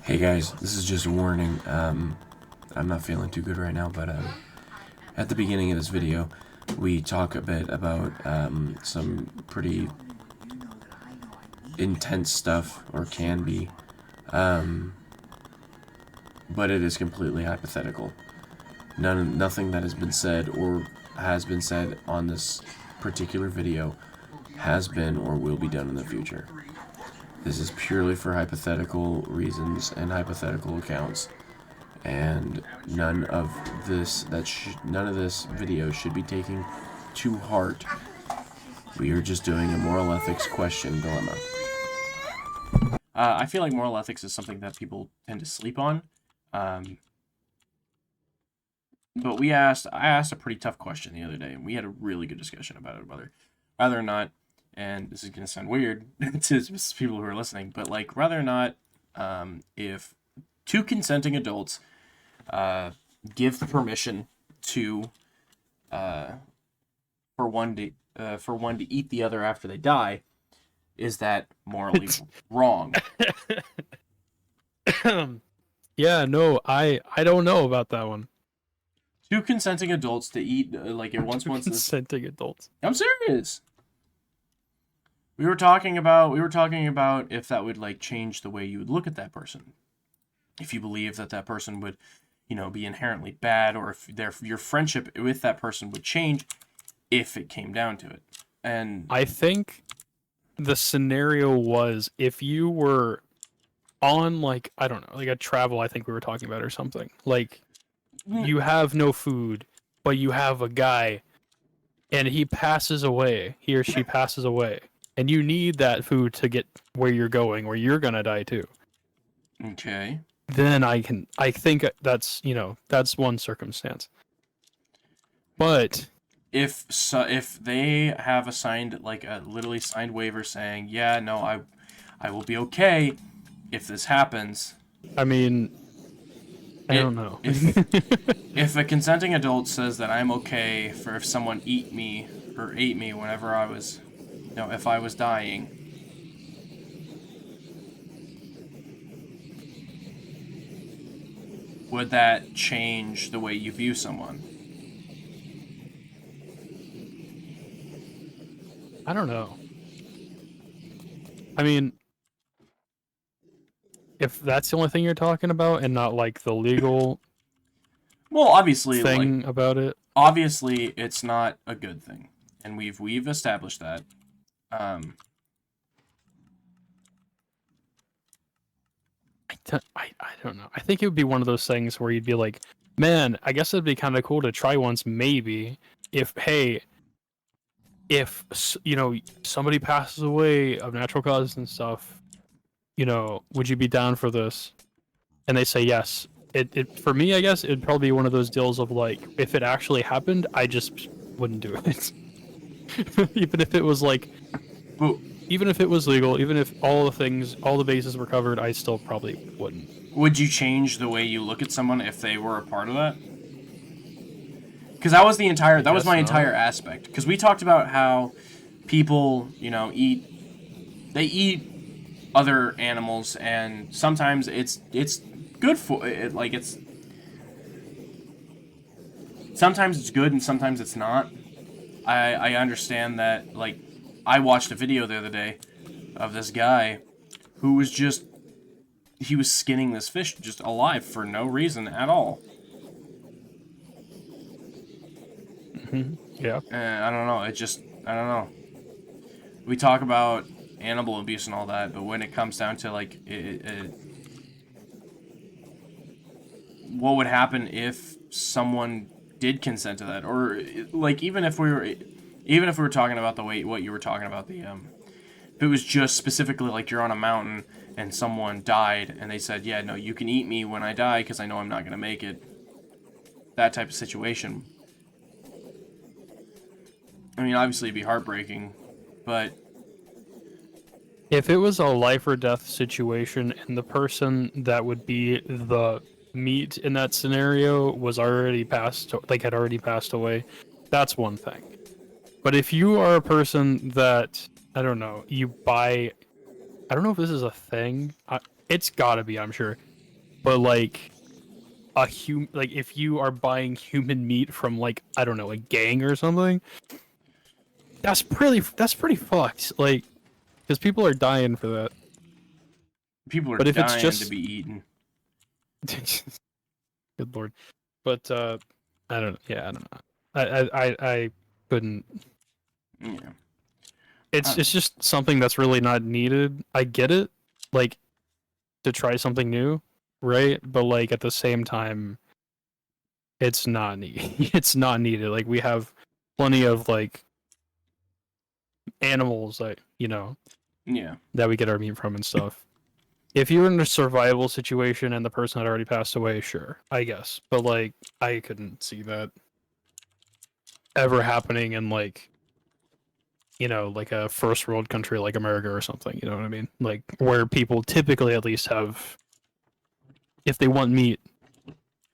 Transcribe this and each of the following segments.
Hey guys, this is just a warning. I'm not feeling too good right now, but at the beginning of this video, we talk a bit about some pretty intense stuff, or can be, but it is completely hypothetical. Nothing that has been said or has been said on this particular video has been or will be done in the future. This is purely for hypothetical reasons and hypothetical accounts, and none of this video should be taken to heart. We are just doing a moral ethics question dilemma. I feel like moral ethics is something that people tend to sleep on, but I asked a pretty tough question the other day, and we had a really good discussion about it, whether or not, and this is going to sound weird to people who are listening, but like whether or not if two consenting adults give permission to for one to eat the other after they die, is that morally wrong? Yeah, no, I don't know about that one. Two consenting adults to eat like it once Consenting adults. I'm serious. We were talking about if that would like change the way you would look at that person. If you believe that person would, be inherently bad, or if your friendship with that person would change if it came down to it. And I think the scenario was if you were on like, I don't know, like a travel I think we were talking about or something. Like you have no food, but you have a guy and he or she passes away, and you need that food to get where you're going, or you're gonna die too. Okay. Then I think that's one circumstance. But if they have a signed, like a literally signed waiver saying, yeah, no, I will be okay if this happens. I mean, I don't know. If a consenting adult says that I'm okay for if someone ate me whenever I was, if I was dying, would that change the way you view someone? I don't know. I mean, if that's the only thing you're talking about and not like the legal well, obviously thing like, about it. Obviously, it's not a good thing, and we've established that. I don't know. I think it would be one of those things where you'd be like, man, I guess it'd be kind of cool to try once, maybe. If somebody passes away of natural causes and stuff, would you be down for this? And they say yes. It for me, I guess it'd probably be one of those deals of like, if it actually happened, I just wouldn't do it. Even if it was like, even if it was legal, even if all the bases were covered, I still probably wouldn't. Would you change the way you look at someone if they were a part of that? Because that was my entire aspect. Because we talked about how people, eat other animals, and sometimes it's good for it. Like sometimes it's good and sometimes it's not. I understand that. Like, I watched a video the other day of this guy who was he was skinning this fish just alive for no reason at all. Yeah. I don't know. I don't know. We talk about animal abuse and all that, but when it comes down to like what would happen if someone did consent to that, or like even if we were talking about what you were talking about, if it was just specifically like you're on a mountain and someone died and they said, yeah, no, you can eat me when I die because I know I'm not gonna make it. That type of situation. I mean, obviously it'd be heartbreaking, but if it was a life or death situation and the person that would be the meat in that scenario was had already passed away, that's one thing. But if you are a person that, I don't know, you buy, I don't know if this is a thing. It's gotta be, I'm sure. but like like if you are buying human meat from like I don't know a gang or something, that's pretty fucked. Like, because people are dying for that. People are But if it's dying just to be eaten. good lord. But I don't. Yeah, I don't know. I couldn't. Yeah. It's just something that's really not needed. I get it, like to try something new, right? But like at the same time, it's not needed. It's not needed. Like we have plenty of like animals that Yeah. that we get our meat from and stuff. If you're in a survival situation and the person had already passed away, sure, I guess. But like, I couldn't see that ever happening in like, like a first world country like America or something. You know what I mean? Like where people typically at least have, if they want meat,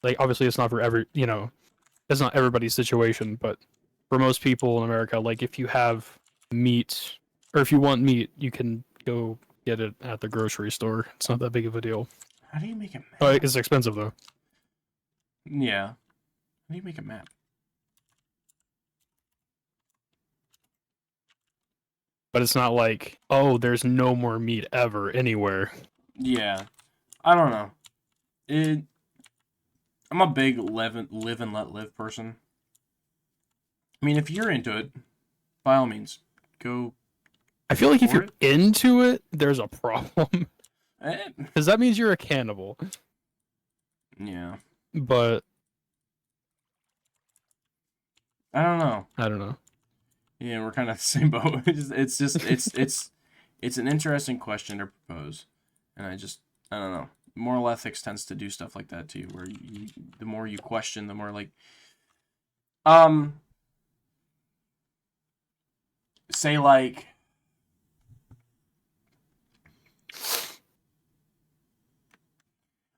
like obviously it's not for it's not everybody's situation, but for most people in America, like if you have meat or if you want meat, you can go get it at the grocery store. It's not that big of a deal. How do you make a map? Oh, it's expensive though. Yeah. How do you make a map? But it's not like, oh, there's no more meat ever anywhere. Yeah. I don't know. I'm a big live and let live person. I mean, if you're into it, by all means, go. I feel like if For you're it? into it, there's a problem. Eh, Because that means you're a cannibal. yeah. But I don't know. I don't know. Yeah, we're kind of the same boat. It's an interesting question to propose, and I don't know. Moral ethics tends to do stuff like that too, where the more you question, the more like, say like,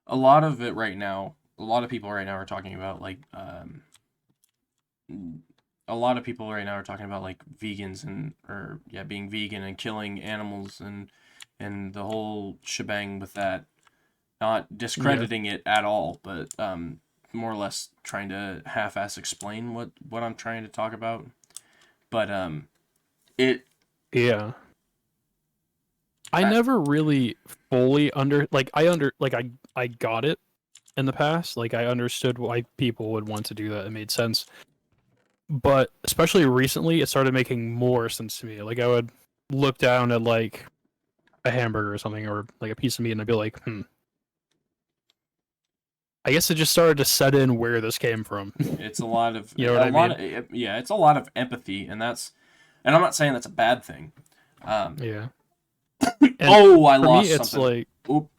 a lot of it right now, a lot of people right now are talking about like, a lot of people right now are talking about like vegans being vegan and killing animals and the whole shebang with that. Not discrediting it at all, but more or less trying to half-ass explain what I'm trying to talk about. But Yeah. I never really fully I got it in the past. Like I understood why people would want to do that. It made sense. But especially recently, it started making more sense to me. Like I would look down at like a hamburger or something, or like a piece of meat, and I'd be like, I guess it just started to set in where this came from. it's a lot of You know what I mean? it's a lot of empathy, and I'm not saying that's a bad thing. Yeah. Oh, I for lost me, it's something. like, Oop.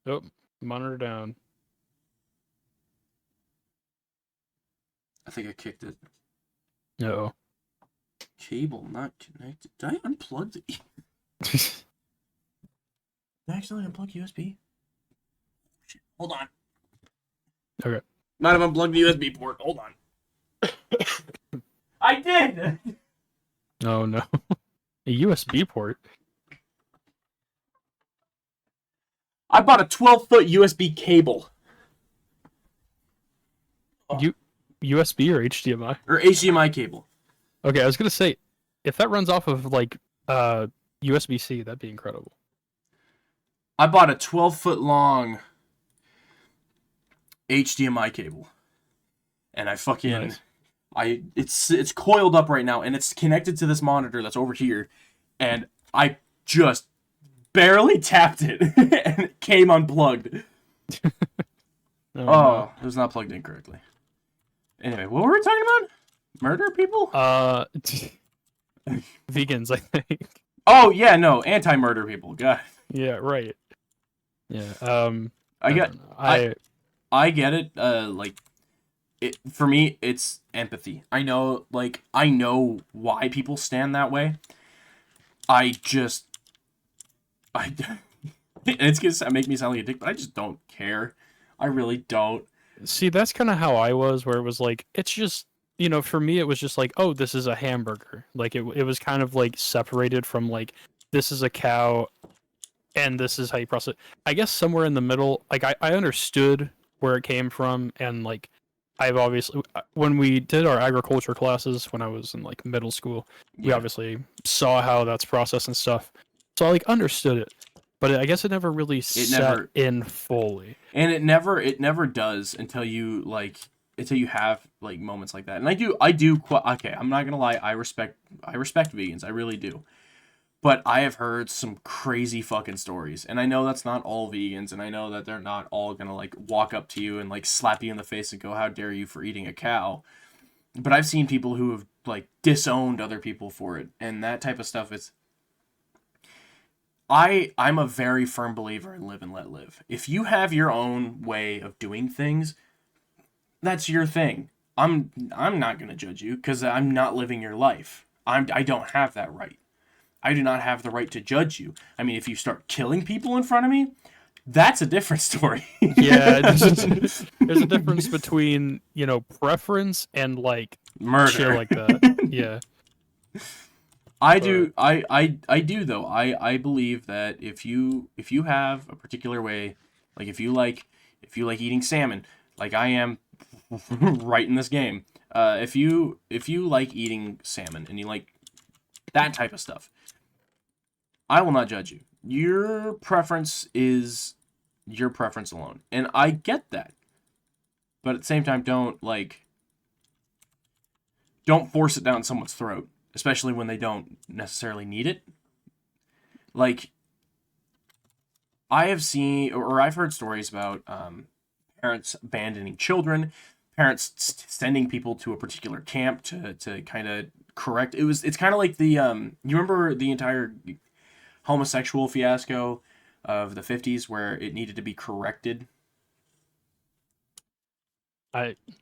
oh, monitor down. I think I kicked it. Uh-oh. Cable not connected. Did I unplug the? Did I accidentally unplug USB? Shit. Hold on. Okay. Might have unplugged the USB port. Hold on. I did. Oh no. A USB port. I bought a 12-foot USB cable. USB or HDMI? Or HDMI cable. Okay, I was gonna say, if that runs off of like USB-C, that'd be incredible. I bought a 12-foot long HDMI cable. And I fucking Nice. it's coiled up right now, and it's connected to this monitor that's over here, and I just barely tapped it and it came unplugged. No. It was not plugged in correctly. Anyway, what were we talking about? Murder people? Vegans, I think. Oh yeah, no, anti-murder people. God. Yeah, right. Yeah. I get don't know. I get it. Like for me, it's empathy. I know why people stand that way. It's gonna make me sound like a dick, but I just don't care. I really don't. See, that's kind of how I was, where it was like, it's just, for me, it was just like, oh, this is a hamburger. Like, it was kind of like separated from like, this is a cow and this is how you process. I guess somewhere in the middle, like I understood where it came from, and like I've obviously when we did our agriculture classes when I was in like middle school, we Yeah. obviously saw how that's processed and stuff. So I like understood it, but I guess it never really set never- in fully. And it never does until you have like moments like that. And I do okay, I'm not gonna lie, I respect vegans, I really do. But I have heard some crazy fucking stories, and I know that's not all vegans, and I know that they're not all gonna like walk up to you and like slap you in the face and go, "How dare you for eating a cow?" But I've seen people who have like disowned other people for it, and that type of stuff is. I'm a very firm believer in live and let live. If you have your own way of doing things, that's your thing. I'm not gonna judge you because I'm not living your life. I don't have that right. I do not have the right to judge you. I mean, if you start killing people in front of me, that's a different story. Yeah, there's a difference between preference and like Murder. shit like that. Yeah. I do though. I believe that if you have a particular way, like if you like eating salmon, like I am right in this game. If you like eating salmon and you like that type of stuff, I will not judge you. Your preference is your preference alone. And I get that. But at the same time, don't force it down someone's throat, especially when they don't necessarily need it. Like, I have seen, or I've heard stories about parents abandoning children, parents sending people to a particular camp to kind of correct. It's kind of like the, you remember the entire homosexual fiasco of the 50s where it needed to be corrected?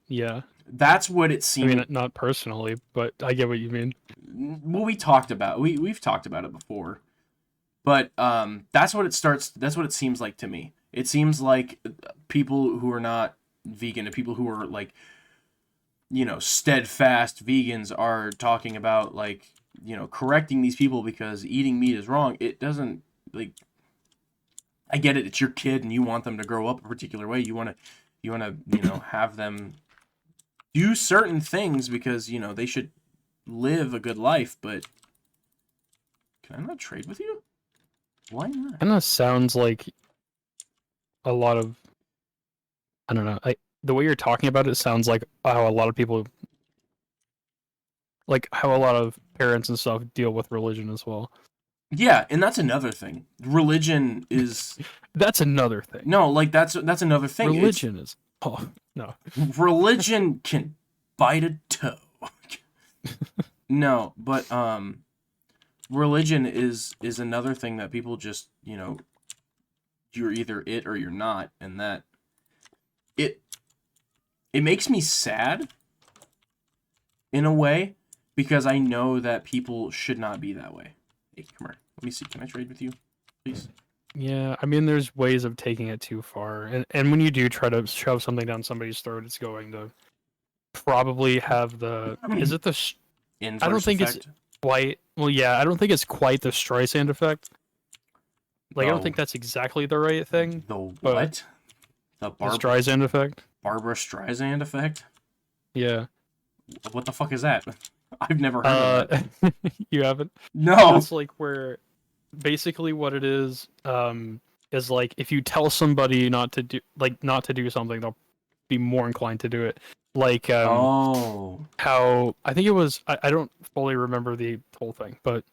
Yeah. That's what it seemed. I mean, not personally, but I get what you mean. Well, we've talked about it before, but that's what it seems like to me. It seems like people who are not vegan and people who are like, steadfast vegans are talking about like, correcting these people because eating meat is wrong. It doesn't, like, I get it. It's your kid and you want them to grow up a particular way. You want to, have them do certain things because, they should live a good life, but can I not trade with you? Why not? Kind of sounds like a lot of, I don't know. The way you're talking about it sounds like how a lot of people, like how a lot of parents and stuff deal with religion as well. Yeah, and that's another thing. Religion is That's another thing. no, like that's another thing. Religion is no. Religion can bite a toe. No, but religion is another thing that people just, you're either it or you're not, and that it makes me sad in a way because I know that people should not be that way. Hey, come here. Let me see. Can I trade with you, please? Yeah, I mean, there's ways of taking it too far, and when you do try to shove something down somebody's throat, it's going to probably have the. Is it the? Inverse I don't think effect. it's quite. Well, yeah, I don't think it's quite the Streisand effect. Like, I don't think that's exactly the right thing. The but what? The The Streisand effect. Barbara Streisand effect? Yeah. What the fuck is that? I've never heard of that. You haven't. No. It's like where, basically, what it is like if you tell somebody not to do something, they'll be more inclined to do it. Like Oh. how I think it was. I don't fully remember the whole thing, but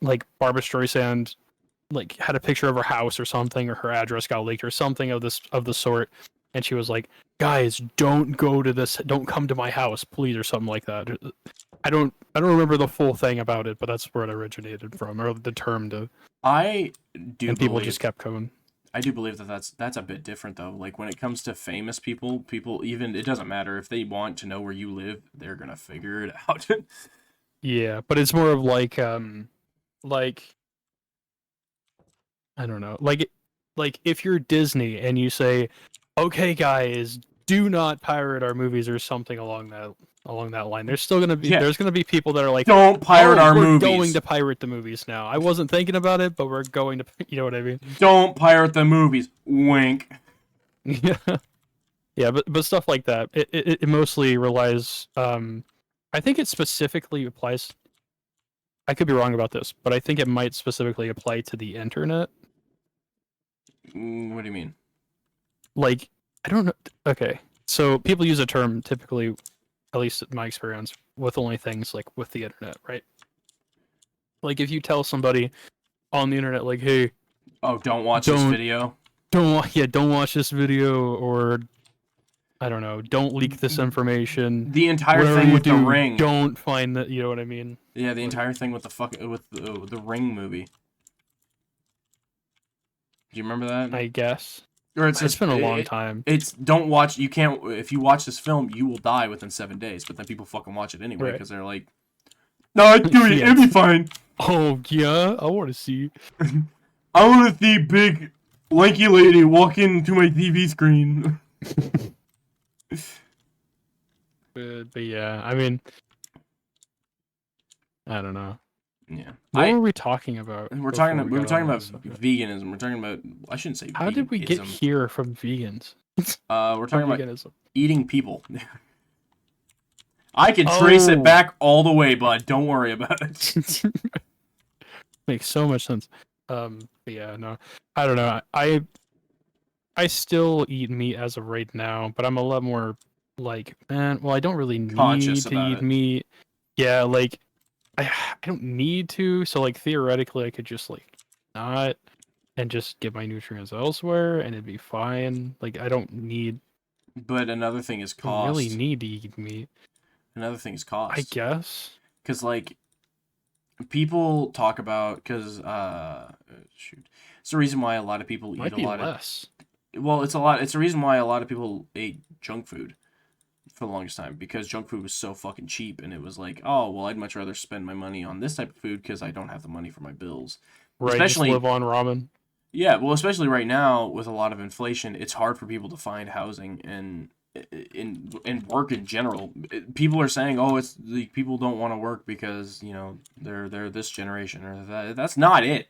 like Barbara Streisand like had a picture of her house or something, or her address got leaked or something of the sort, and she was like, "Guys, don't come to my house, please," or something like that. I don't remember the full thing about it, but that's where it originated from, or the term to. I do And people believe, just kept going. I do believe that's a bit different though. Like when it comes to famous people even it doesn't matter if they want to know where you live, they're gonna figure it out. Yeah, but it's more of like I don't know, like if you're Disney and you say, "Okay, guys, do not pirate our movies or something along that line. There's still gonna be Yeah. there's gonna be people that are like, Don't pirate "Oh, our we're movies. going to pirate the movies now. I wasn't thinking about it, but we're going to, you know what I mean?" Don't pirate the movies. Wink. Yeah, yeah, but stuff like that. It mostly relies. I think it specifically applies. I could be wrong about this, but I think it might specifically apply to the internet. What do you mean? Like, I don't know. Okay, so people use a term typically, at least in my experience, with only things like with the internet, right? Like if you tell somebody on the internet, like, "Hey, Oh, don't watch this Don't- video. don't watch this video," or I don't know, "Don't leak this information." The entire Whatever thing you with the do, Ring. Don't find that. You know what I mean? Yeah, the entire thing with the Ring movie. Do you remember that? I guess Or it's been a long time. It's don't watch. You can't. If you watch this film, you will die within 7 days. But then people fucking watch it anyway Right. because they're like, "No, dude, Yeah. it'll be fine. Oh yeah, I want to see. I want to see big, lanky lady walk into my TV screen." But yeah, I mean, I don't know. Yeah. What were we talking about? We were talking before about got on this? veganism. We're talking about. I shouldn't say. How did we get veganism. here from vegans? We're talking about Veganism. eating people. I can trace it Oh. back all the way, bud. Don't worry about it. Makes so much sense. But yeah, no, I don't know. I still eat meat as of right now, but I'm a lot more like, man. Well, I don't really need Conscious to about eat it. meat. Yeah, like I don't need to. So like theoretically, I could just like not and just get my nutrients elsewhere, and it'd be fine. Like I don't need. But another thing is I don't cost. really need to eat meat. Another thing is cost. I guess. Because like people talk about shoot, it's the reason why a lot of people eat Might a be lot less. of. Well, it's a lot. It's the reason why a lot of people ate junk food for the longest time because junk food was so fucking cheap, and it was like, oh well, I'd much rather spend my money on this type of food because I don't have the money for my bills. Right. Especially- Just live on ramen. Yeah, well, especially right now with a lot of inflation, it's hard for people to find housing and in work in general. People are saying, "Oh, it's the people don't want to work because you know they're this generation or that." That's not it.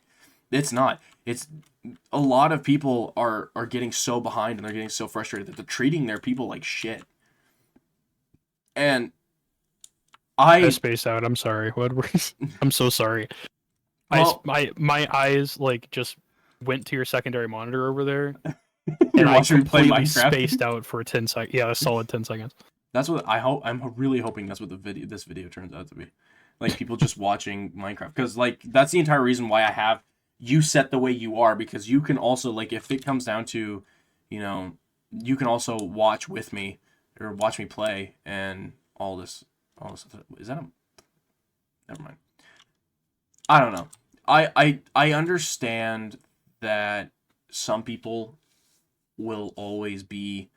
It's not. It's a lot of people are getting so behind and they're getting so frustrated that they're treating their people like shit. And I I spaced out. I'm sorry. What were I'm so sorry. Well- My eyes like just went to your secondary monitor over there, you're and I watching me play completely Minecraft. spaced out for 10 seconds. Yeah, a solid 10 seconds. That's what I hope. I'm really hoping that's what this video turns out to be, like people just watching Minecraft. Because like that's the entire reason why I have you set the way you are, because you can also like if it comes down to, you know, you can also watch with me or watch me play and all this. Is that a? Never mind. I don't know. I understand that some people will always be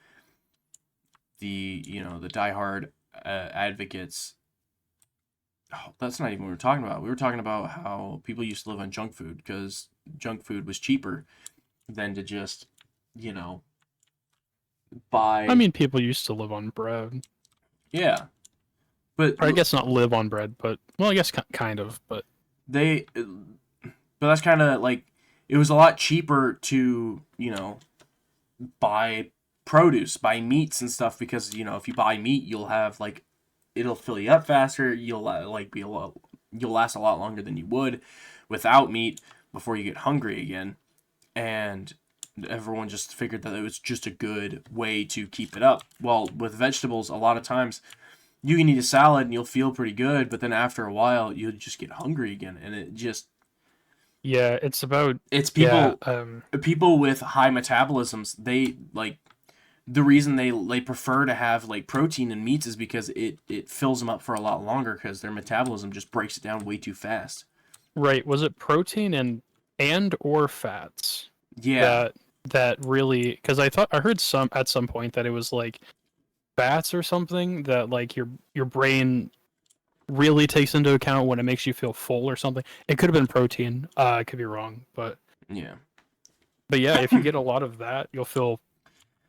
the diehard advocates. Oh, that's not even what we were talking about. We were talking about how people used to live on junk food because junk food was cheaper than to just buy. I mean, people used to live on bread. Yeah, but Or I guess not live on bread, but well, I guess kind of. But but that's kind of like it was a lot cheaper to buy produce, buy meats and stuff, because if you buy meat you'll have like it'll fill you up faster, you'll last a lot longer than you would without meat before you get hungry again. And everyone just figured that it was just a good way to keep it up. Well, with vegetables, a lot of times you can eat a salad and you'll feel pretty good, but then after a while you'll just get hungry again, and yeah, it's about it's people yeah, people with high metabolisms. They like the reason they prefer to have like protein in meats is because it fills them up for a lot longer because their metabolism just breaks it down way too fast. right. Was it protein and or fats? Yeah, That really, because I heard at some point that it was like fats or something that like your brain really takes into account when it makes you feel full or something. It could have been protein. I could be wrong, but yeah. yeah, if you get a lot of that, you'll feel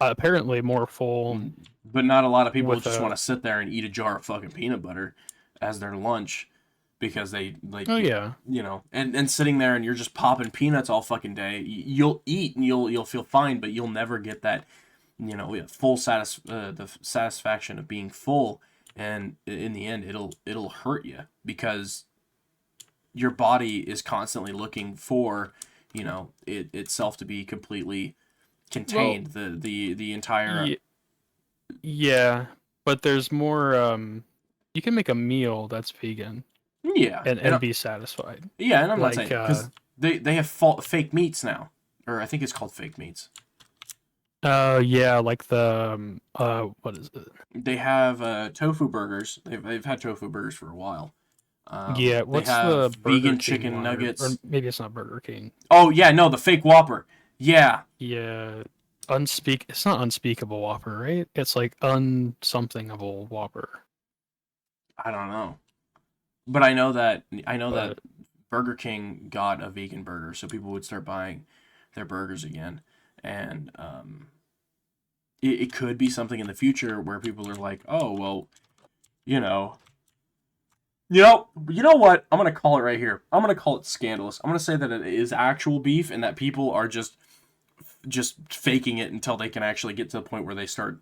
apparently more full But not a lot of people with just a. want to sit there and eat a jar of fucking peanut butter as their lunch because they like Oh yeah. you know, and sitting there and you're just popping peanuts all fucking day. You'll eat and you'll feel fine, but you'll never get that, you know, full the satisfaction of being full. And in the end, it'll hurt you because your body is constantly looking for, you know, itself to be completely contained. The entire Yeah, but there's more. You can make a meal that's vegan yeah and be satisfied. yeah, and I'm not Like, saying because they have fake meats now, or I think it's called fake meats. Yeah, like the what is it? They have tofu burgers. They've had tofu burgers for a while. Yeah, They what's the have Burger vegan King chicken one? nuggets. Or maybe it's not Burger King. Oh yeah, no, the fake Whopper. Yeah, Yeah, It's not unspeakable Whopper, right? It's like unsomethingable Whopper. I don't know, but I know that But Burger King got a vegan burger, so people would start buying their burgers again, and it could be something in the future where people are like, oh well, you know. You know what? I'm gonna call it right here. I'm gonna call it scandalous. I'm gonna say that it is actual beef and that people are just faking it until they can actually get to the point where they start.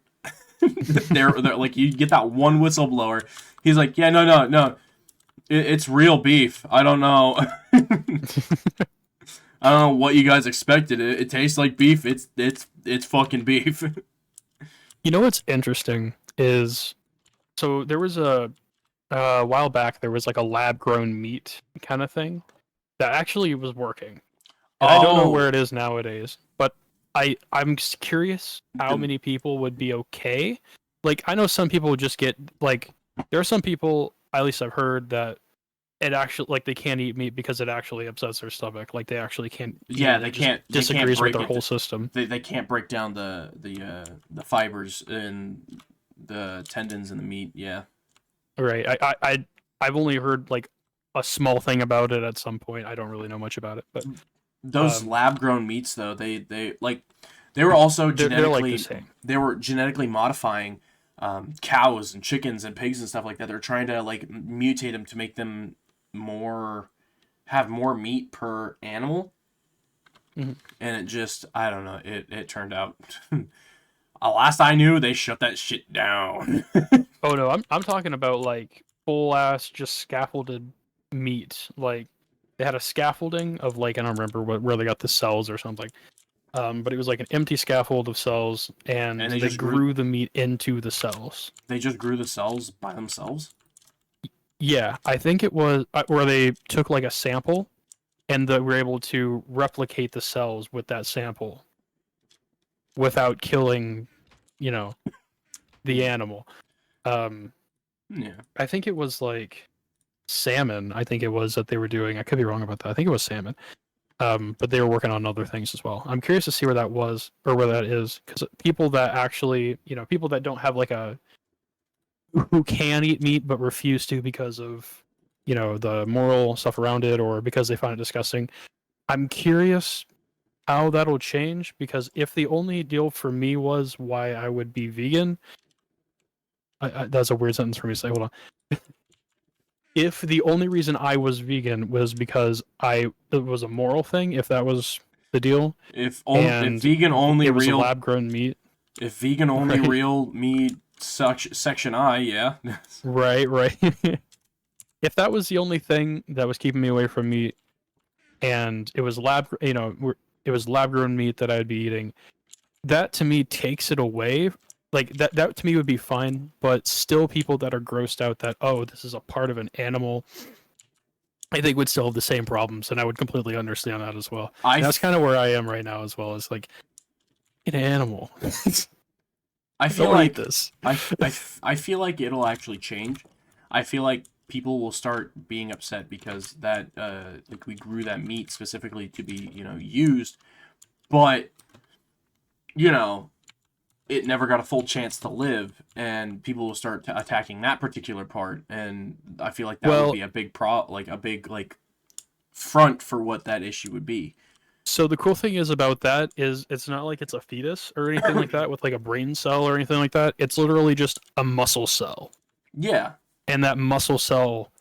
they're like you get that one whistleblower. He's like, yeah, no, it's real beef. I don't know. I don't know what you guys expected. It tastes like beef. It's fucking beef. you know what's interesting is, so there was a while back there was like a lab grown meat kind of thing that actually was working. And I don't know where it is nowadays, but I'm curious how The- many people would be okay. Like I know some people just get like there are some people, at least I've heard, that it actually like they can't eat meat because it actually upsets their stomach. Like they actually can't. Yeah, it they just can't. They can't disagrees with break their it. whole system. They can't break down the fibers and the tendons in the meat. Yeah. Right. I've only heard like a small thing about it at some point. I don't really know much about it, but Those Um, lab grown meats though, they like they were also they're like genetically the same. they were genetically modifying cows and chickens and pigs and stuff like that. They're trying to like mutate them to make them have more meat per animal. Mhm. And it just I don't know, it turned out last I knew they shut that shit down. Oh no, I'm talking about like full ass just scaffolded meat. Like they had a scaffolding of like I don't remember where they got the cells or something. But it was like an empty scaffold of cells, and, And they they just grew the meat into the cells. They just grew the cells by themselves. Yeah, I think it was where they took like a sample, and they were able to replicate the cells with that sample, without killing, you know, the animal. Um, Yeah. I think it was like salmon. I think it was that they were doing. I could be wrong about that. I think it was salmon. But they were working on other things as well. I'm curious to see where that was or where that is, because people that actually, people that don't have like who can eat meat but refuse to because of, the moral stuff around it or because they find it disgusting. I'm curious how that'll change, because if the only deal for me was why I would be vegan, that's a weird sentence for me to say. Hold on. If the only reason I was vegan was because it was a moral thing, if that was the deal, If and vegan only it was real lab grown meat, if vegan only Right. real meat section I, yeah. right. If that was the only thing that was keeping me away from meat, and it was it was lab grown meat that I'd be eating, that to me takes it away. Like that to me would be fine, but still people that are grossed out that, oh, this is a part of an animal, I think would still have the same problems, and I would completely understand that as well. I And that's kind of where I am right now as well. It's like an animal. I feel Don't like eat this. I feel like it'll actually change. I feel like people will start being upset because that like we grew that meat specifically to be, used, but it never got a full chance to live, and people will start attacking that particular part, and I feel like that would Well- be a big a big like front for what that issue would be. So the cool thing is about that is it's not like it's a fetus or anything like that with like a brain cell or anything like that. It's literally just a muscle cell. Yeah. And that muscle cell,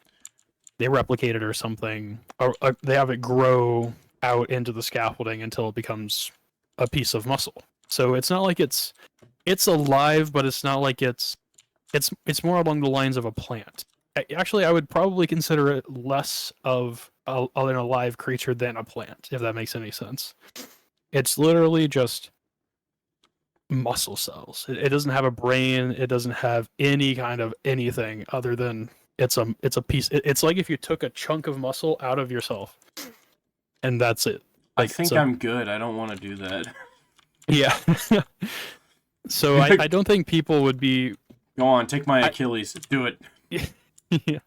they replicate it or something, or they have it grow out into the scaffolding until it becomes a piece of muscle. So it's not like it's alive, but it's not like it's more along the lines of a plant. Actually, I would probably consider it less of an alive creature than a plant, if that makes any sense. It's literally just muscle cells. It doesn't have a brain. It doesn't have any kind of anything other than it's a piece. It's like if you took a chunk of muscle out of yourself, and that's it. I Like, think so- I'm good. I don't want to do that. Yeah. So I don't think people would be. Go on, take my Achilles. Do it. Yeah.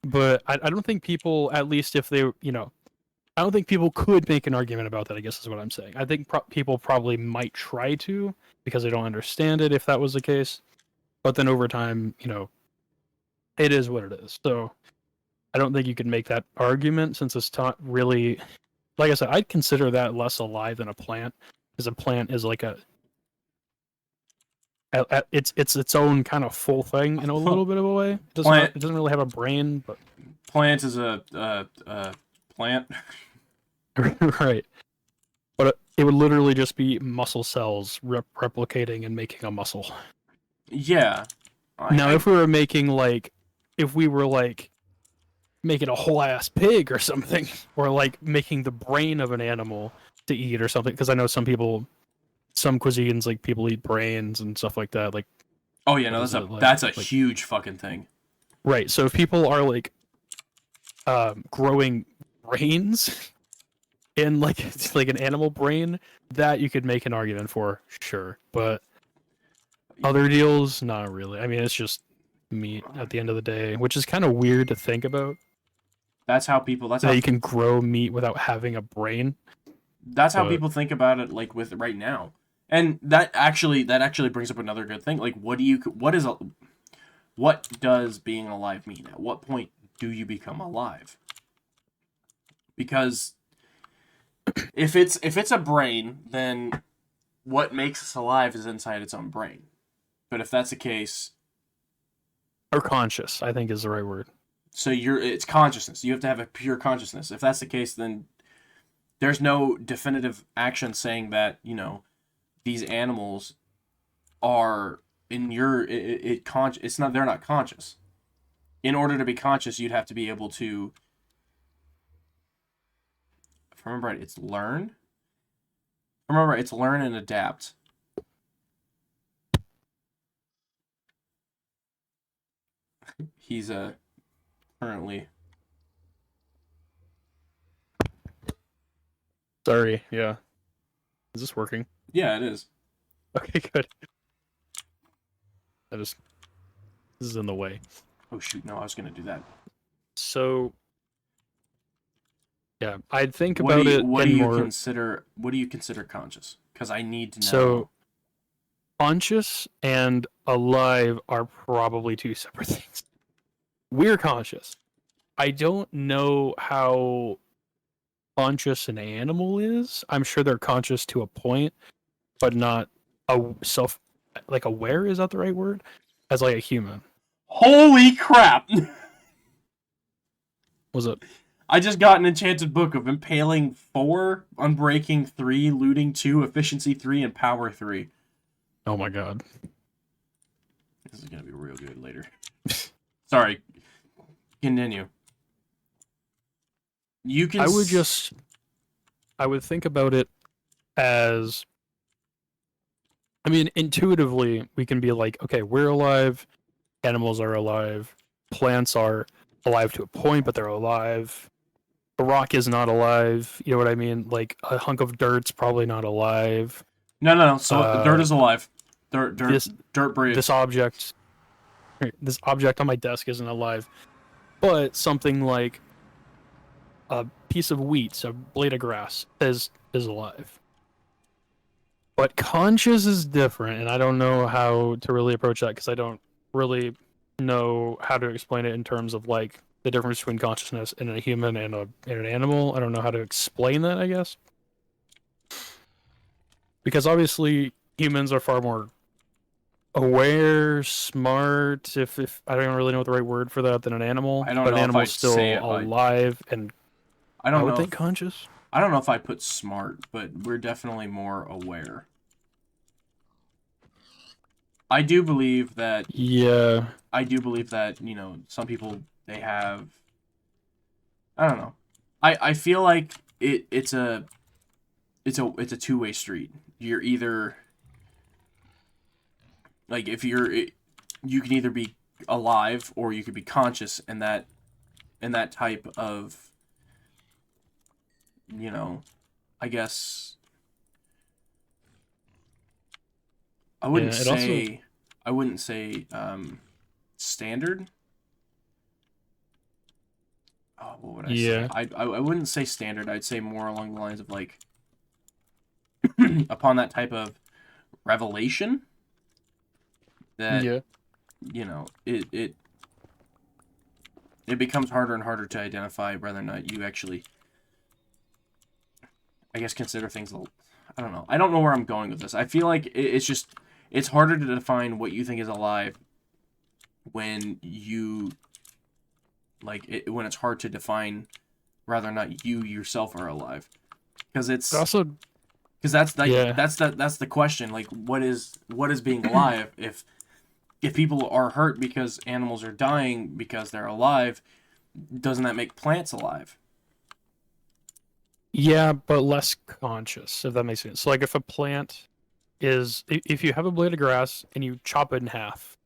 But I don't think people, at least if they, I don't think people could make an argument about that, I guess is what I'm saying. I think people probably might try to because they don't understand it if that was the case. But then over time, it is what it is. So I don't think you can make that argument since it's not really, like I said, I'd consider that less alive than a plant because a plant is like it's its own kind of full thing in a little bit of a way. It doesn't really have a brain, but Plant is a plant. right. But it would literally just be muscle cells replicating and making a muscle. Yeah. Now, if we were making making a whole ass pig or something, or like making the brain of an animal to eat or something, because I know some cuisines like people eat brains and stuff like that. Like, oh yeah, no, that's a like- huge fucking thing. right. So if people are like growing brains in like it's like an animal brain, that you could make an argument for, sure. But other deals, not really. I mean, it's just meat at the end of the day, which is kind of weird to think about. That's how people. That's That how you can grow meat without having a brain. That's how But- people think about it, like with right now, and that actually brings up another good thing. Like, what does being alive mean? At what point do you become alive? Because if it's a brain, then what makes us alive is inside its own brain. But if that's the case, Or conscious, I think is the right word. so it's consciousness. You have to have a pure consciousness. If that's the case, then there's no definitive action saying that, these animals are it's not, they're not conscious. In order to be conscious, you'd have to be able to, if I remember right, it's learn. If I remember right, it's learn and adapt. He's currently. Sorry, yeah. Is this working? Yeah, it is. Okay, good. This is in the way. Oh shoot! No, I was gonna do that. So, yeah, I'd think What about do you, it what in do you more. consider? What do you consider conscious? Because I need to know. So, conscious and alive are probably two separate things. We're conscious. I don't know how conscious an animal is. I'm sure they're conscious to a point, but not aware. Is that the right word? As like a human. Holy crap! Was it? I just got an enchanted book of Impaling 4, Unbreaking 3, Looting 2, Efficiency 3, and Power 3. Oh my god. This is gonna be real good later. Sorry. Continue. You can. I would think about it as. I mean, intuitively, we can be like, okay, we're alive, animals are alive, plants are alive to a point, but they're alive. A rock is not alive. You know what I mean? Like a hunk of dirt's probably not alive. No. So dirt is alive. Dirt breathes. This object on my desk isn't alive, but something like a piece of wheat, a blade of grass, is alive. But conscious is different, and I don't know how to really approach that because I don't really know how to explain it in terms of like the difference between consciousness in a human and an animal. I don't know how to explain that, I guess. Because obviously humans are far more aware, smart, if I don't really know what the right word for that, than an animal. I don't but know an if animal's I'd still say alive and I I don't would know. think conscious. I don't know if I put smart, but we're definitely more aware. I do believe that Yeah. you know, some people they have I don't know. I feel like it's a two-way street. You're either like if you can either be alive or you could be conscious in that type of, you know, I guess I wouldn't Yeah. It also say I wouldn't say standard. Oh, what would I say? yeah. I wouldn't say standard. I'd say more along the lines of like upon that type of revelation that Yeah. you know it becomes harder and harder to identify whether or not you actually, I guess, consider things. I don't know. I don't know where I'm going with this. I feel like it's just it's harder to define what you think is alive when you when it's hard to define whether or not you yourself are alive because it's Also, because that's like yeah. that's the question, like what is being alive if people are hurt because animals are dying because they're alive, doesn't that make plants alive? Yeah, but less conscious, if that makes sense. So, like, if a plant if you have a blade of grass and you chop it in half,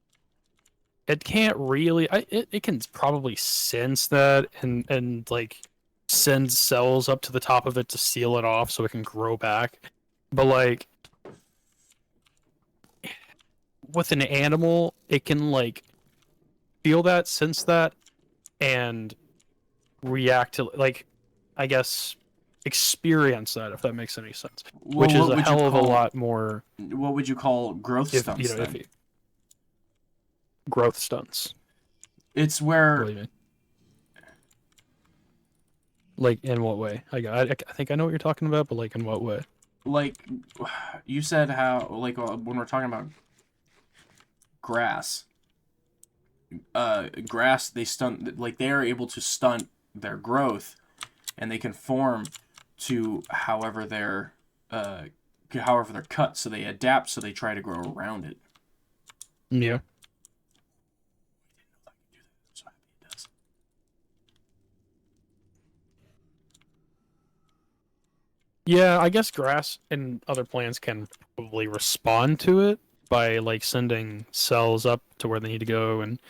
it can't really, it can probably sense that and like send cells up to the top of it to seal it off so it can grow back. But like with an animal, it can like feel that, sense that, and react to like, I guess, experience that, if that makes any sense. Well, Which is what a would you hell of a call lot more what would you call growth if you stunts know if then? you, growth stunts. It's What where do you mean? Like in what way? I think I know what you're talking about, but like in what way? like you said how like when we're talking about grass, grass they stunt like they are able to stunt their growth and they conform to however they're cut, so they adapt, so they try to grow around it. Yeah. So happy it does. Yeah, I guess grass and other plants can probably respond to it by like sending cells up to where they need to go and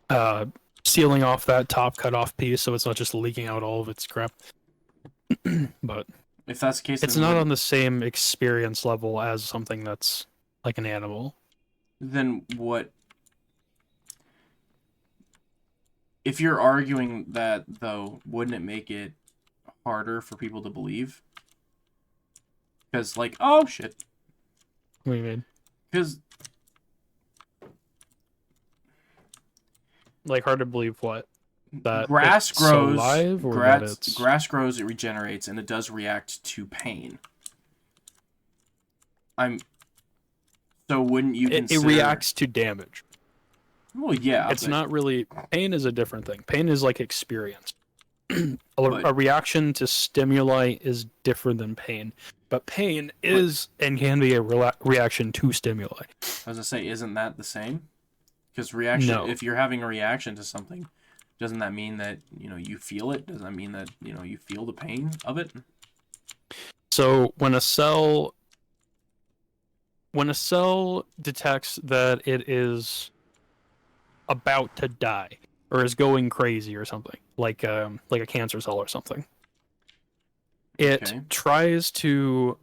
uh sealing off that top cut off piece so it's not just leaking out all of its crap. But If that's the case, it's not on the same experience level as something that's like an animal. then what? If you're arguing that though, wouldn't it make it harder for people to believe? Because like, oh shit, What do you mean? because Like hard to believe what? That grass it's so grows, alive or that grass it's grass grows, it regenerates, and it does react to pain. I'm So wouldn't you it consider? reacts to damage. Well, yeah, It's but, not really pain is a different thing. Pain is like experience. But- A reaction to stimuli is different than pain, but pain is and can be a reaction to stimuli. I was gonna say, isn't that the same? Because reaction, No. if you're having a reaction to something, doesn't that mean that you feel it? Does that mean that you feel the pain of it? So when a cell detects that it is about to die or is going crazy or something, like a cancer cell or something, it Okay. tries to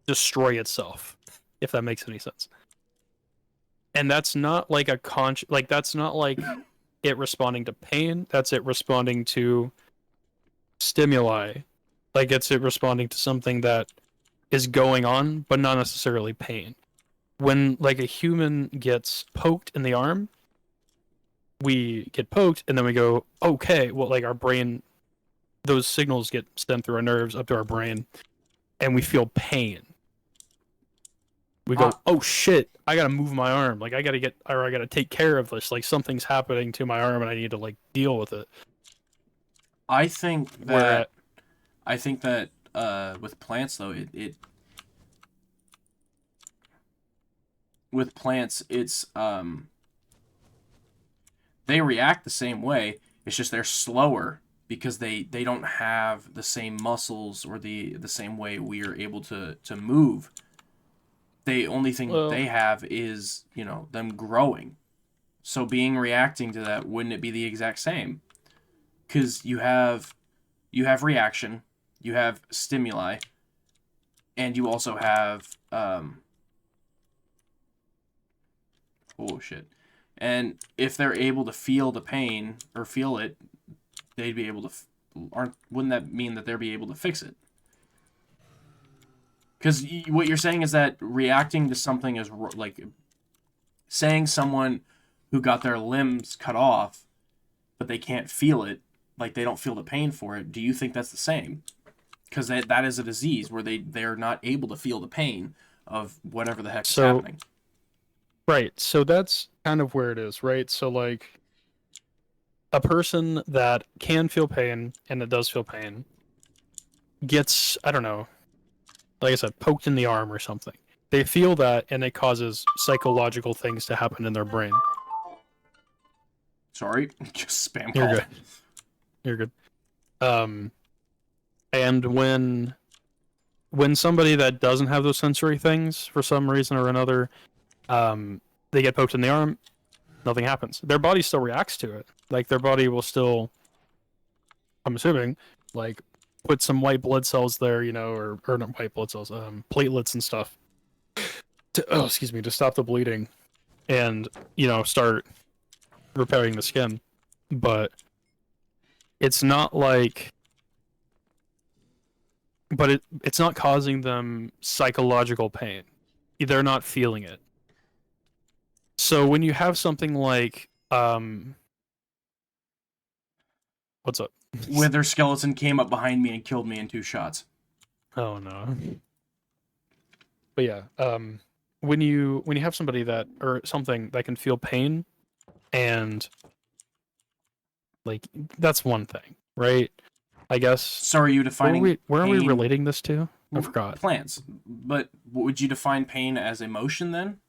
destroy itself, if that makes any sense. And that's not like that's not like it responding to pain, that's it responding to stimuli. Like it's it responding to something that is going on, but not necessarily pain. When like a human gets poked in the arm, we get poked and then we go, okay, well, like our brain, those signals get sent through our nerves up to our brain and we feel pain. We go, oh shit, I gotta move my arm. Like I gotta take care of this. Like something's happening to my arm and I need to like deal with it. I think Where that with plants though, it with plants it's they react the same way. It's just they're slower because they don't have the same muscles or the same way we are able to move. The only thing they have is, you know, them growing. So reacting to that, wouldn't it be the exact same? Because you have reaction, you have stimuli, and you also have oh shit. And if they're able to feel the pain or feel it, they'd be able to wouldn't that mean that they'd be able to fix it? Because what you're saying is that reacting to something is like saying someone who got their limbs cut off, but they can't feel it, like they don't feel the pain for it. Do you think that's the same? Because that is a disease where they're not able to feel the pain of whatever the heck is happening. Right. So that's kind of where it is, right? So like a person that can feel pain and that does feel pain gets, I don't know, like I said, poked in the arm or something. They feel that and it causes psychological things to happen in their brain. Sorry, just spam call. You're good. You're good. And when somebody that doesn't have those sensory things for some reason or another, they get poked in the arm, nothing happens. Their body still reacts to it. Like their body will still, I'm assuming, like put some white blood cells there, you know, or not white blood cells, platelets and stuff. To stop the bleeding, and you know, start repairing the skin. But it's not like, it's not causing them psychological pain. They're not feeling it. So when you have something like what's up? Wither skeleton came up behind me and killed me in 2 shots. Oh no. But yeah, when you have somebody that or something that can feel pain, and like that's one thing, right? I guess. So are you defining where are we relating this to? I forgot. Plants. But would you define pain as emotion then?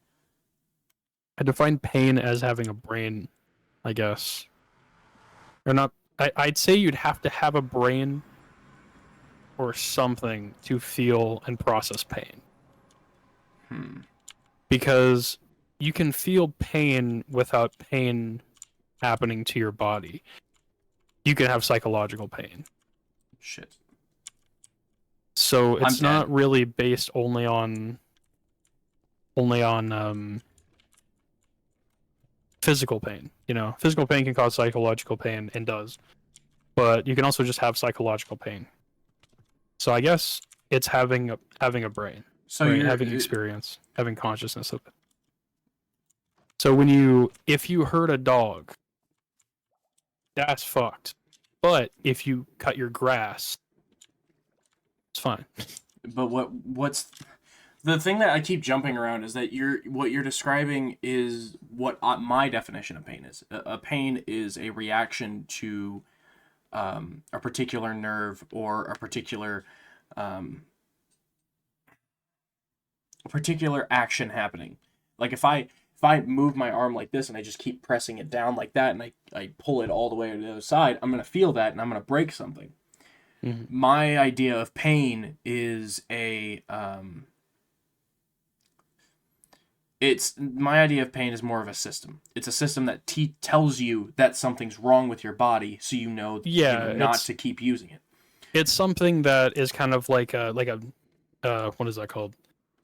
I define pain as having a brain, I guess. Or not. I'd say you'd have to have a brain or something to feel and process pain. Because you can feel pain without pain happening to your body. You can have psychological pain. Shit. So it's not really based only on physical pain. You know, physical pain can cause psychological pain and does, but you can also just have psychological pain. So I guess it's having a brain, so right? Having experience, having consciousness of it. So if you hurt a dog, that's fucked. But if you cut your grass, it's fine. But what's the thing that I keep jumping around is that what you're describing is what my definition of pain is. A pain is a reaction to a particular nerve or a particular action happening. Like if I move my arm like this and I just keep pressing it down like that and I pull it all the way to the other side, I'm going to feel that and I'm going to break something. Mm-hmm. My idea of pain is my idea of pain is more of a system. It's a system that tells you that something's wrong with your body, so you know, not to keep using it. It's something that is kind of like a what is that called?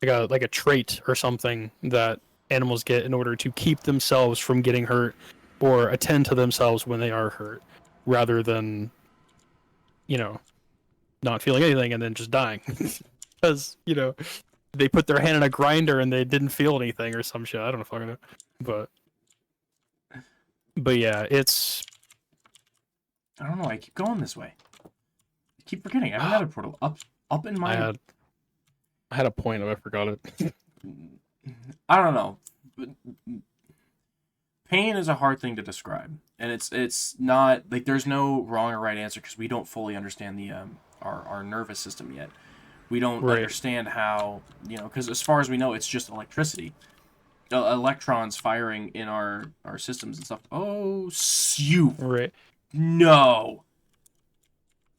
Like a trait or something that animals get in order to keep themselves from getting hurt or attend to themselves when they are hurt, rather than, you know, not feeling anything and then just dying. Because, you know, they put their hand in a grinder and they didn't feel anything or some shit. I don't know if I know. But yeah, it's... I don't know, I keep going this way. I keep forgetting. I haven't had a portal up in my... I had a point, and I forgot it. I don't know. Pain is a hard thing to describe, and it's not like there's no wrong or right answer because we don't fully understand the our nervous system yet. We don't Right. understand how, because as far as we know, it's just electricity, electrons firing in our systems and stuff. Oh, you Right. no!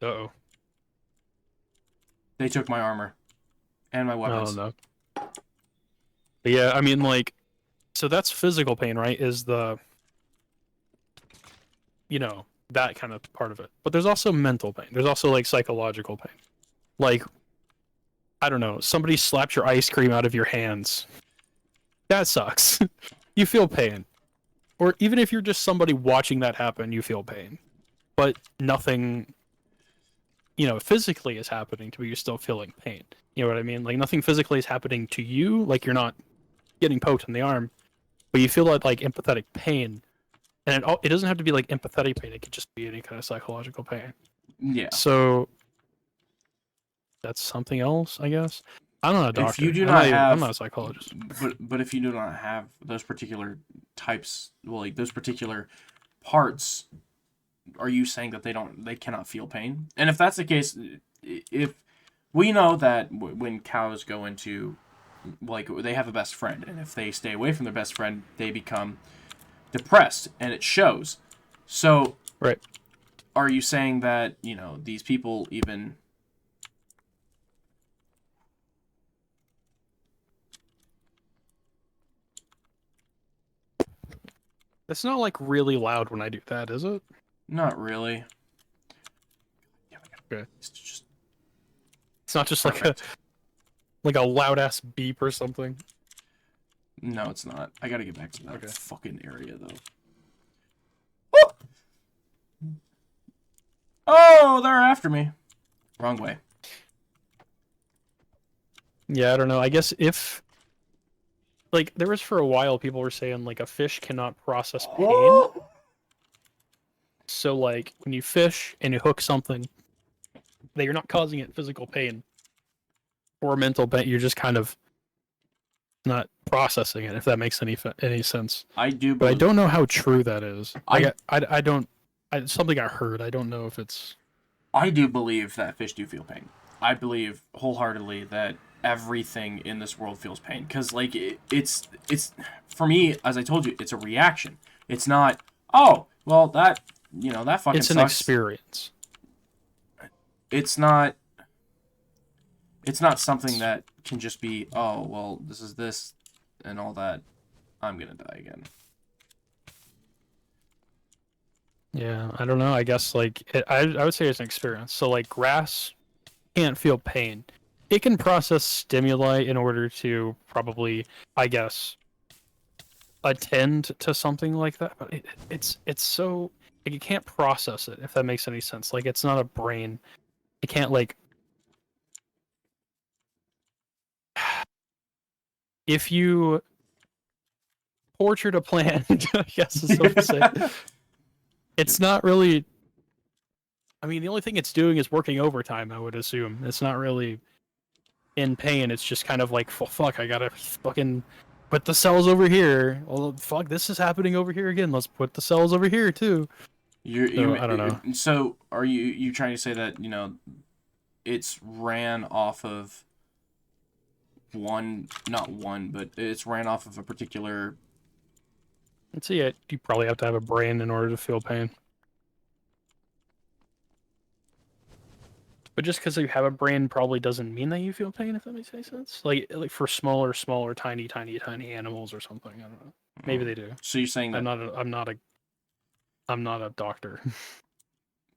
Uh-oh. They took my armor and my Oh, weapons. no. But yeah, I mean, like, so that's physical pain, right? Is the, that kind of part of it. But there's also mental pain. There's also, like, psychological pain. Like, I don't know, somebody slapped your ice cream out of your hands. That sucks. You feel pain. Or even if you're just somebody watching that happen, you feel pain. But nothing, physically is happening to you, you're still feeling pain. You know what I mean? Like, nothing physically is happening to you, like, you're not getting poked in the arm, but you feel like empathetic pain. And it doesn't have to be like empathetic pain, it could just be any kind of psychological pain. Yeah. So that's something else, I guess. I'm not a doctor. If you do not have, I'm not a psychologist. but if you do not have those particular types, well, like those particular parts, are you saying that they cannot feel pain? And if that's the case, if we know that when cows go into, like, they have a best friend, and if they stay away from their best friend, they become depressed, and it shows. So, Right. are you saying that, these people even... It's not like really loud when I do that, is it? Not really. Okay. It's just It's not just perfect. like a loud ass beep or something. No, it's not. I gotta get back to that Okay. fucking area, though. Woo! Oh, they're after me. Wrong way. Yeah, I don't know. I guess if like there was for a while people were saying like a fish cannot process pain. So like when you fish and you hook something that you're not causing it physical pain or mental pain, you're just kind of not processing it, if that makes any sense. I do, But I believe, don't know how true that is. Like, I don't. It's something I heard. I don't know if it's. I do believe that fish do feel pain. I believe wholeheartedly that everything in this world feels pain, because like it's for me, as I told you, it's a reaction. It's not, oh well, that that fucking It's an sucks. experience. It's not something that can just be, oh well, this is this and all that, I'm gonna die again. Yeah, I don't know. I guess like I would say it's an experience. So like grass can't feel pain. It can process stimuli in order to probably, I guess, attend to something like that. But it's so like, you can't process it, if that makes any sense. Like it's not a brain. It can't like if you tortured a plant, I guess is what to say. It's not really. I mean, the only thing it's doing is working overtime, I would assume. It's not really in pain. It's just kind of like, fuck, I gotta fucking put the cells over here. Well, fuck, this is happening over here again. Let's put the cells over here too. I don't know. So are you trying to say that it's ran off of but it's ran off of a particular... Let's see, you probably have to have a brain in order to feel pain. But just because you have a brain probably doesn't mean that you feel pain, if that makes any sense. Like for smaller, tiny animals or something. I don't know. Maybe they do. So you're saying that... I'm not a doctor.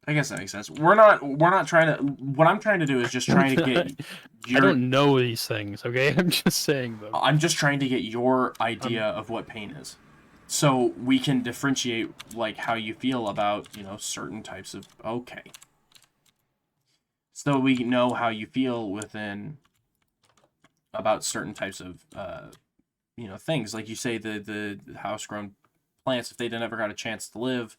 I guess that makes sense. We're not trying to... What I'm trying to do is just trying to get I don't know these things, okay? I'm just saying them. I'm just trying to get your idea of what pain is, so we can differentiate like how you feel about certain types of... Okay. So we know how you feel within about certain types of things, like you say the house grown plants, if they never got a chance to live,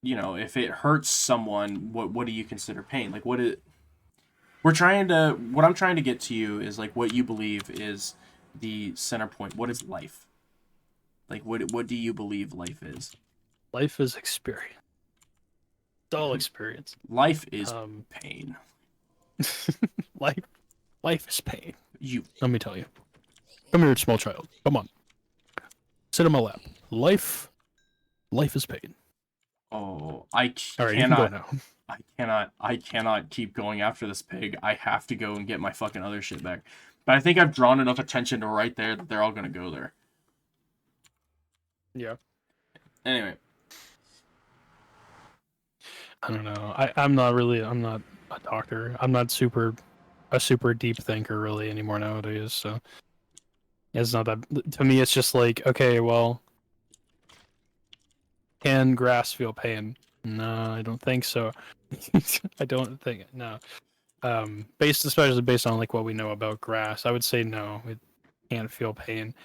if it hurts someone, what do you consider pain? Like what What I'm trying to get to you is like what you believe is the center point. What is life? Like what do you believe life is? Life is experience. It's all experience. Life is Um, pain. life is pain. You Let me tell you. Come here, small child. Come on. Sit on my lap. Life is pain. oh, All right, you can go now. I cannot keep going after this pig. I have to go and get my fucking other shit back. But I think I've drawn enough attention to right there that they're all gonna go there. Yeah. Anyway. I don't know. I'm not a doctor. I'm not a super deep thinker really anymore nowadays. So it's not that to me. It's just like, okay, well, can grass feel pain? No, I don't think so. I don't think no. Especially based on like what we know about grass, I would say no. It can't feel pain.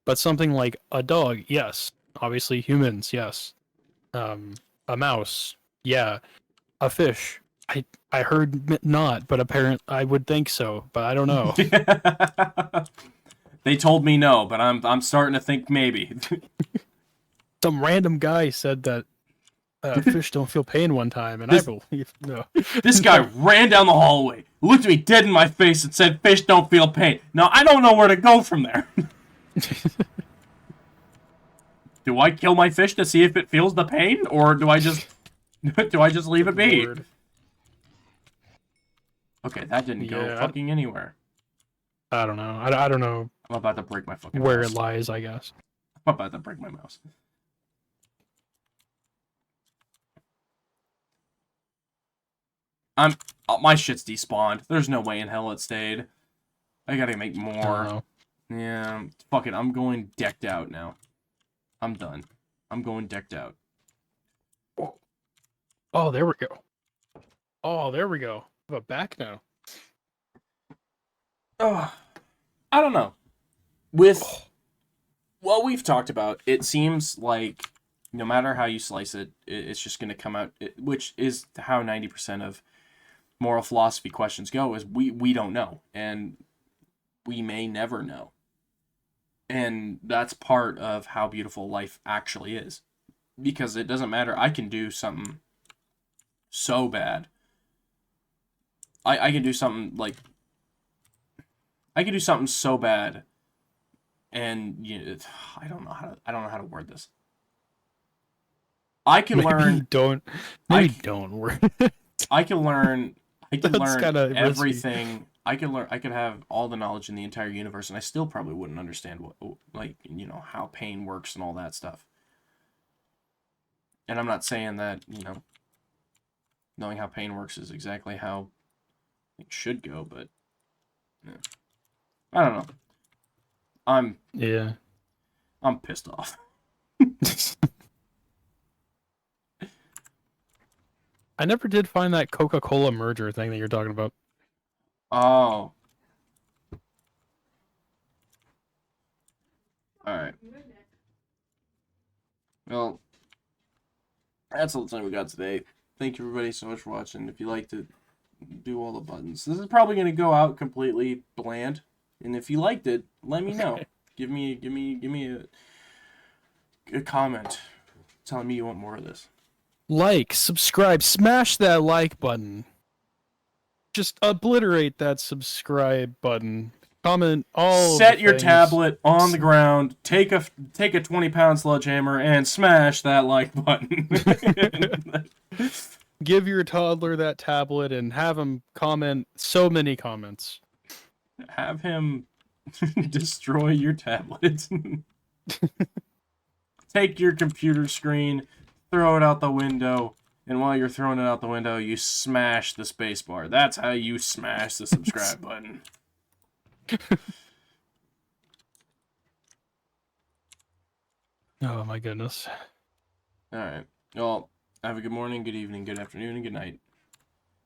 But something like a dog, yes. Obviously humans, yes. A mouse, yeah. A fish, I heard not, but apparently I would think so, but I don't know. They told me no, but I'm starting to think maybe. Some random guy said that fish don't feel pain one time, and I believe no. This guy ran down the hallway, looked at me dead in my face, and said, "Fish don't feel pain." Now I don't know where to go from there. Do I kill my fish to see if it feels the pain, or do I just leave it be? Lord. Okay, that didn't go Yeah, fucking anywhere. I don't know. I don't know I'm about to break my fucking where mouse. it lies, I guess. I'm about to break my mouse. My shit's despawned. There's no way in hell it stayed. I gotta make I don't more. know. Yeah, fuck it. I'm going decked out now. I'm done. I'm going decked out. Oh, there we go. Oh, there we go. I have a back now. Oh, I don't know. With what we've talked about, it seems like no matter how you slice it, it's just going to come out, which is how 90% of moral philosophy questions go, is we don't know. And we may never know. And that's part of how beautiful life actually is. Because it doesn't matter. I can do something so bad. I can do something like... I can do something so bad, and I don't know how to word this. I can learn. Maybe don't word. I can learn. I can That's learn kinda risky. everything. I can learn. I could have all the knowledge in the entire universe, and I still probably wouldn't understand how pain works and all that stuff. And I'm not saying that knowing how pain works is exactly how it should go, but yeah. I don't know. I'm pissed off. I never did find that Coca-Cola merger thing that you're talking about. Oh. Alright. Well, that's all the time we got today. Thank you everybody so much for watching. If you liked it, do all the buttons. This is probably going to go out completely bland. And if you liked it, let me know. Give me a comment telling me you want more of this. Like, subscribe, smash that like button. Just obliterate that subscribe button. Comment all. Set the your things. tablet on the ground. Take a 20-pound sledgehammer and smash that like button. Give your toddler that tablet and have him comment so many comments. Have him destroy your tablet. Take your computer screen, throw it out the window, and while you're throwing it out the window, you smash the spacebar. That's how you smash the subscribe button. Oh my goodness. Alright. Well, have a good morning, good evening, good afternoon, and good night.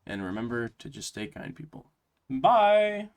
And remember to just stay kind, people. Bye!